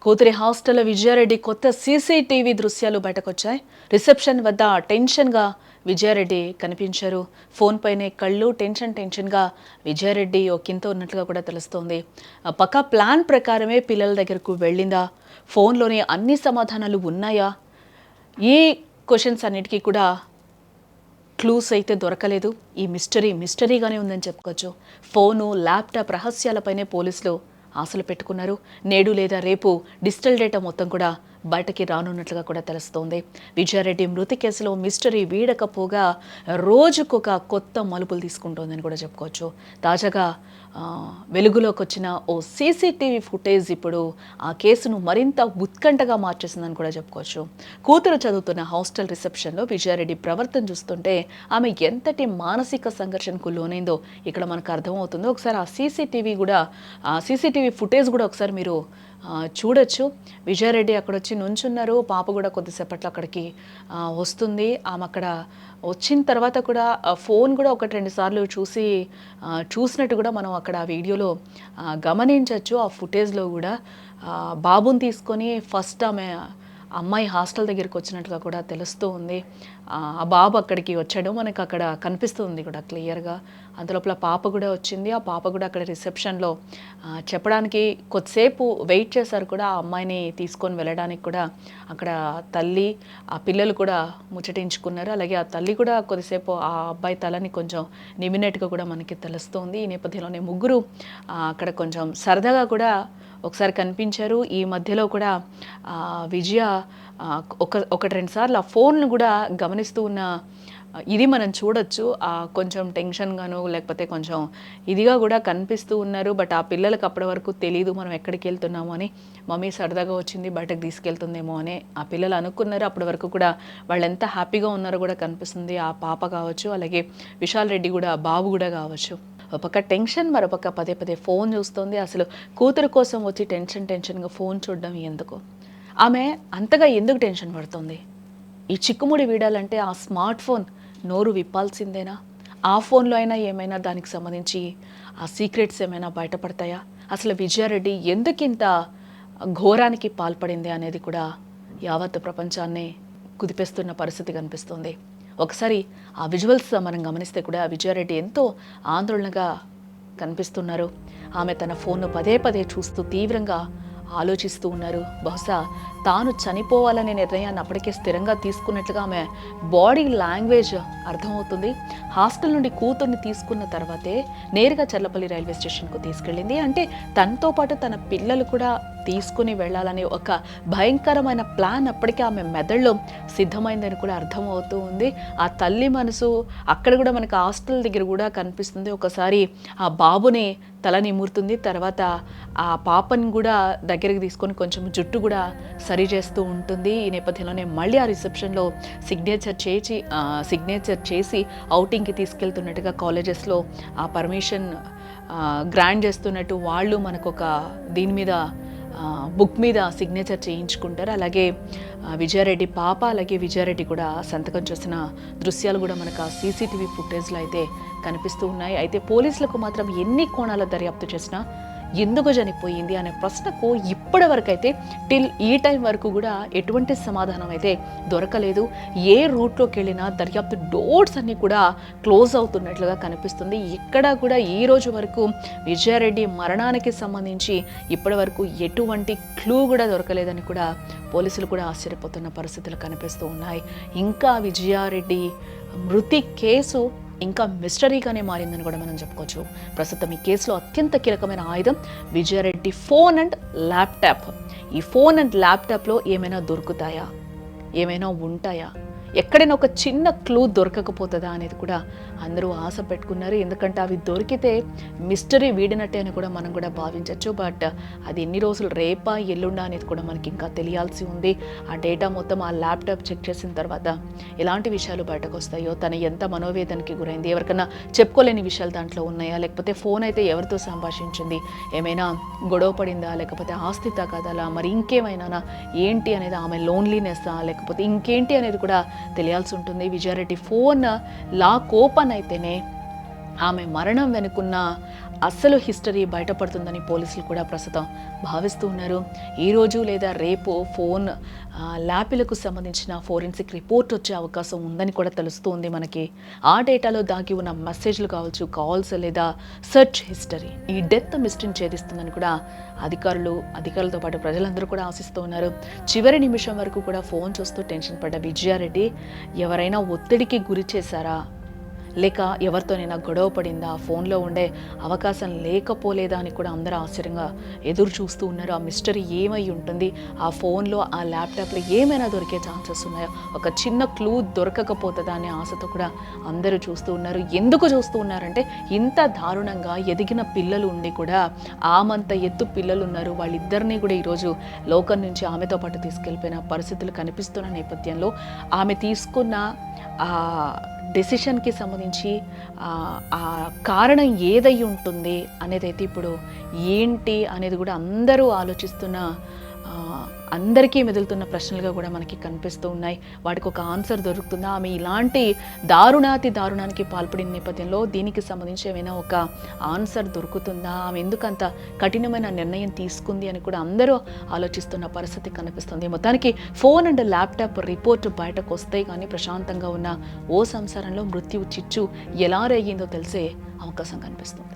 కూతురి హాస్టల్లో విజయారెడ్డి కొత్త సీసీటీవీ దృశ్యాలు బయటకొచ్చాయి. రిసెప్షన్ వద్ద టెన్షన్గా విజయారెడ్డి కనిపించారు. ఫోన్ పైనే కళ్ళు టెన్షన్గా విజయారెడ్డి ఒకంత ఉన్నట్లుగా కూడా తెలుస్తోంది. పక్కా ప్లాన్ ప్రకారమే పిల్లల దగ్గరకు వెళ్ళిందా? ఫోన్లోనే అన్ని సమాధానాలు ఉన్నాయా? ఈ క్వశ్చన్స్ అన్నిటికీ కూడా క్లూస్ అయితే దొరకలేదు. ఈ మిస్టరీగానే ఉందని చెప్పుకోవచ్చు. ఫోను, ల్యాప్టాప్ రహస్యాలపైనే పోలీసులు ఆశలు పెట్టుకున్నారు. నేడు లేదా రేపు డిజిటల్ డేటా మొత్తం కూడా బయటకి రానున్నట్లుగా కూడా తెలుస్తోంది. విజయారెడ్డి మృతి కేసులో మిస్టరీ వీడకపోగా రోజుకొక కొత్త మలుపులు తీసుకుంటోందని కూడా చెప్పుకోవచ్చు. తాజాగా వెలుగులోకి వచ్చిన ఓ సీసీటీవీ ఫుటేజ్ ఇప్పుడు ఆ కేసును మరింత ఉత్కంఠగా మార్చేసిందని కూడా చెప్పుకోవచ్చు. కూతురు చదువుతున్న హాస్టల్ రిసెప్షన్లో విజయారెడ్డి ప్రవర్తన చూస్తుంటే ఆమె ఎంతటి మానసిక సంఘర్షణకు లోనైందో ఇక్కడ మనకు అర్థమవుతుందో. ఒకసారి ఆ సీసీటీవీ ఫుటేజ్ కూడా ఒకసారి మీరు చూడొచ్చు. విజయారెడ్డి అక్కడ వచ్చి నుంచున్నారు. పాప కూడా కొద్దిసేపట్లో అక్కడికి వస్తుంది. ఆమె అక్కడ వచ్చిన తర్వాత కూడా ఫోన్ కూడా 1-2 సార్లు చూసినట్టు కూడా మనం అక్కడ వీడియోలో గమనించవచ్చు. ఆ ఫుటేజ్లో కూడా బాబుని తీసుకొని ఫస్ట్ అమ్మాయి హాస్టల్ దగ్గరికి వచ్చినట్లుగా కూడా తెలుస్తూ ఉంది. ఆ బాబు అక్కడికి వచ్చాడు, మనకు అక్కడ కనిపిస్తుంది కూడా క్లియర్గా. అందులోపల పాప కూడా వచ్చింది. ఆ పాప కూడా అక్కడ రిసెప్షన్లో చెప్పడానికి కొద్దిసేపు వెయిట్ చేశారు కూడా. ఆ అమ్మాయిని తీసుకొని వెళ్ళడానికి కూడా అక్కడ తల్లి, ఆ పిల్లలు కూడా ముచ్చటించుకున్నారు. అలాగే ఆ తల్లి కూడా కొద్దిసేపు ఆ అబ్బాయి తలని కొంచెం నిమినట్టుగా కూడా మనకి తెలుస్తుంది. ఈ నేపథ్యంలోనే ముగ్గురు అక్కడ కొంచెం సరదాగా కూడా ఒకసారి కనిపించారు. ఈ మధ్యలో కూడా విజయ 1-2 సార్లు ఆ ఫోన్ను కూడా గమనిస్తూ ఉన్న ఇది మనం చూడొచ్చు. కొంచెం టెన్షన్గాను లేకపోతే కొంచెం ఇదిగా కూడా కనిపిస్తూ ఉన్నారు. బట్ ఆ పిల్లలకు అప్పటి వరకు తెలియదు మనం ఎక్కడికి వెళ్తున్నామో అని. మమ్మీ సరదాగా వచ్చింది, బయటకు తీసుకెళ్తుందేమో అని ఆ పిల్లలు అనుకున్నారు. అప్పటి వరకు కూడా వాళ్ళు ఎంత హ్యాపీగా ఉన్నారో కూడా కనిపిస్తుంది. ఆ పాప కావచ్చు, అలాగే విశాల్ రెడ్డి కూడా, బాబు కూడా కావచ్చు. ఒక పక్క టెన్షన్, మరొక పదే ఫోన్ చూస్తుంది. అసలు కూతురు కోసం వచ్చి టెన్షన్గా ఫోన్ చూడడం ఎందుకు? ఆమె అంతగా ఎందుకు టెన్షన్ పడుతుంది? ఈ చిక్కుముడి వీడాలంటే ఆ స్మార్ట్ ఫోన్ నోరు విప్పాల్సిందేనా? ఆ ఫోన్లో అయినా ఏమైనా దానికి సంబంధించి ఆ సీక్రెట్స్ ఏమైనా బయటపడతాయా? అసలు విజయారెడ్డి ఎందుకింత ఘోరానికి పాల్పడింది అనేది కూడా యావత్ ప్రపంచాన్ని కుదిపేస్తున్న పరిస్థితి కనిపిస్తుంది. ఒకసారి ఆ విజువల్స్ మనం గమనిస్తే కూడా విజయారెడ్డి ఎంతో ఆందోళనగా కనిపిస్తున్నారు. ఆమె తన ఫోన్ను పదే చూస్తూ తీవ్రంగా ఆలోచిస్తూ ఉన్నారు. బహుశా తాను చనిపోవాలనే నిర్ణయాన్ని అప్పటికే స్థిరంగా తీసుకున్నట్లుగా ఆమె బాడీ లాంగ్వేజ్ అర్థమవుతుంది. హాస్టల్ నుండి కూతుర్ని తీసుకున్న తర్వాతే నేరుగా చర్లపల్లి రైల్వే స్టేషన్కు తీసుకెళ్ళింది. అంటే తనతో పాటు తన పిల్లలు కూడా తీసుకుని వెళ్ళాలనే ఒక భయంకరమైన ప్లాన్ అప్పటికే ఆమె మెదడులో సిద్ధమైందని కూడా అర్థమవుతూ ఉంది. ఆ తల్లి మనసు అక్కడ కూడా మనకు హాస్టల్ దగ్గర కూడా కనిపిస్తుంది. ఒకసారి ఆ బాబుని తల నిమురుతుంది, తర్వాత ఆ పాపని కూడా దగ్గరికి తీసుకొని కొంచెం జుట్టు కూడా సరి చేస్తూ ఉంటుంది. ఈ నేపథ్యంలోనే మళ్ళీ ఆ రిసెప్షన్లో సిగ్నేచర్ చేసి అవుటింగ్కి తీసుకెళ్తున్నట్టుగా కాలేజెస్లో ఆ పర్మిషన్ గ్రాంట్ చేస్తున్నట్టు వాళ్ళు మనకు ఒక దీని మీద బుక్ మీద సిగ్నేచర్ చేయించుకుంటారు. అలాగే విజయారెడ్డి పాప, అలాగే విజయారెడ్డి కూడా సంతకం చేసిన దృశ్యాలు కూడా మనకు ఆ సీసీటీవీ ఫుటేజ్లో అయితే కనిపిస్తూ ఉన్నాయి. అయితే పోలీసులకు మాత్రం ఎన్ని కోణాల దర్యాప్తు చేసినా ఎందుకు చనిపోయింది అనే ప్రశ్నకు ఇప్పటి వరకు అయితే ఈ టైం వరకు కూడా ఎటువంటి సమాధానం అయితే దొరకలేదు. ఏ రూట్లోకి వెళ్ళినా దర్యాప్తు డోర్స్ అన్నీ కూడా క్లోజ్ అవుతున్నట్లుగా కనిపిస్తుంది. ఎక్కడా కూడా ఈ రోజు వరకు విజయారెడ్డి మరణానికి సంబంధించి ఇప్పటి వరకు ఎటువంటి క్లూ కూడా దొరకలేదని కూడా పోలీసులు కూడా ఆశ్చర్యపోతున్న పరిస్థితులు కనిపిస్తూ ఉన్నాయి. ఇంకా విజయారెడ్డి మృతి కేసు ఇంకా మిస్టరీగానే మారిందని కూడా మనం చెప్పుకోవచ్చు. ప్రస్తుతం ఈ కేసులో అత్యంత కీలకమైన ఆయుధం విజయారెడ్డి ఫోన్ అండ్ ల్యాప్టాప్. ఈ ఫోన్ అండ్ ల్యాప్టాప్లో ఏమైనా దొరుకుతాయా, ఏమైనా ఉంటాయా, ఎక్కడైనా ఒక చిన్న క్లూ దొరకకపోతుందా అనేది కూడా అందరూ ఆశ పెట్టుకున్నారు. ఎందుకంటే అవి దొరికితే మిస్టరీ వీడినట్టే అని కూడా మనం కూడా భావించవచ్చు. బట్ అది ఎన్ని రోజులు, రేపా ఎల్లుండా అనేది కూడా మనకి ఇంకా తెలియాల్సి ఉంది. ఆ డేటా మొత్తం ఆ ల్యాప్టాప్ చెక్ చేసిన తర్వాత ఎలాంటి విషయాలు బయటకు వస్తాయో, తను ఎంత మనోవేదనకి గురైంది, ఎవరికైనా చెప్పుకోలేని విషయాలు దాంట్లో ఉన్నాయా, లేకపోతే ఫోన్ అయితే ఎవరితో సంభాషించింది, ఏమైనా గొడవ పడిందా, లేకపోతే ఆస్తి తగాదాలా, మరి ఇంకేమైనా ఏంటి అనేది, ఆమె లోన్లీనెస్సా, లేకపోతే ఇంకేంటి అనేది కూడా తెలియాల్సి ఉంటుంది. విజయారెడ్డి ఫోన్ లాక్ ఓపెన్ అయితేనే ఆమె మరణం వెనుకున్న అసలు హిస్టరీ బయటపడుతుందని పోలీసులు కూడా ప్రస్తుతం భావిస్తూ ఉన్నారు. ఈరోజు లేదా రేపు ఫోన్ ల్యాప్లకు సంబంధించిన ఫోరెన్సిక్ రిపోర్ట్ వచ్చే అవకాశం ఉందని కూడా తెలుస్తూ ఉంది మనకి. ఆ డేటాలో దాగి ఉన్న మెసేజ్లు కావచ్చు, కాల్స్ లేదా సెర్చ్ హిస్టరీ ఈ డెత్ మిస్టరీని ఛేదిస్తుందని కూడా అధికారులతో పాటు ప్రజలందరూ కూడా ఆశిస్తూ ఉన్నారు. చివరి నిమిషం వరకు కూడా ఫోన్ చూస్తూ టెన్షన్ పడ్డ విజయారెడ్డి ఎవరైనా ఒత్తిడికి గురి చేశారా, లేక ఎవరితోనైనా గొడవ పడిందా, ఫోన్లో ఉండే అవకాశం లేకపోలేదా అని కూడా అందరూ ఆశ్చర్యంగా ఎదురు చూస్తూ ఉన్నారు. ఆ మిస్టరీ ఏమై ఉంటుంది, ఆ ఫోన్లో ఆ ల్యాప్టాప్లో ఏమైనా దొరికే ఛాన్సెస్ ఉన్నాయో, ఒక చిన్న క్లూ దొరకకపోతుందా అనే ఆశతో కూడా అందరూ చూస్తూ ఉన్నారు. ఎందుకు చూస్తూ ఉన్నారంటే ఇంత దారుణంగా ఎదిగిన పిల్లలు ఉండి కూడా ఆమంత ఎత్తు పిల్లలు ఉన్నారు, వాళ్ళిద్దరినీ కూడా ఈరోజు లోకం నుంచి ఆమెతో పాటు తీసుకెళ్ళిపోయిన పరిస్థితులు కనిపిస్తున్న నేపథ్యంలో ఆమె తీసుకున్న డెసిషన్కి సంబంధించి ఆ కారణం ఏదై ఉంటుంది అనేది అయితే ఇప్పుడు ఏంటి అనేది కూడా అందరూ ఆలోచిస్తున్న అందరికీ మెదులుతున్న ప్రశ్నలుగా కూడా మనకి కనిపిస్తూ ఉన్నాయి. వాటికి ఒక ఆన్సర్ దొరుకుతుందా, ఆమె ఇలాంటి దారుణానికి పాల్పడిన నేపథ్యంలో దీనికి సంబంధించి ఏమైనా ఒక ఆన్సర్ దొరుకుతుందా, ఆమె ఎందుకంత కఠినమైన నిర్ణయం తీసుకుంది అని కూడా అందరూ ఆలోచిస్తున్న పరిస్థితి కనిపిస్తుంది. మొత్తానికి ఫోన్ అండ్ ల్యాప్టాప్ రిపోర్ట్ బయటకు వస్తే కానీ ప్రశాంతంగా ఉన్న ఓ సంసారంలో మృత్యు చిచ్చు ఎలా రేగిందో తెలిసే అవకాశం కనిపిస్తుంది.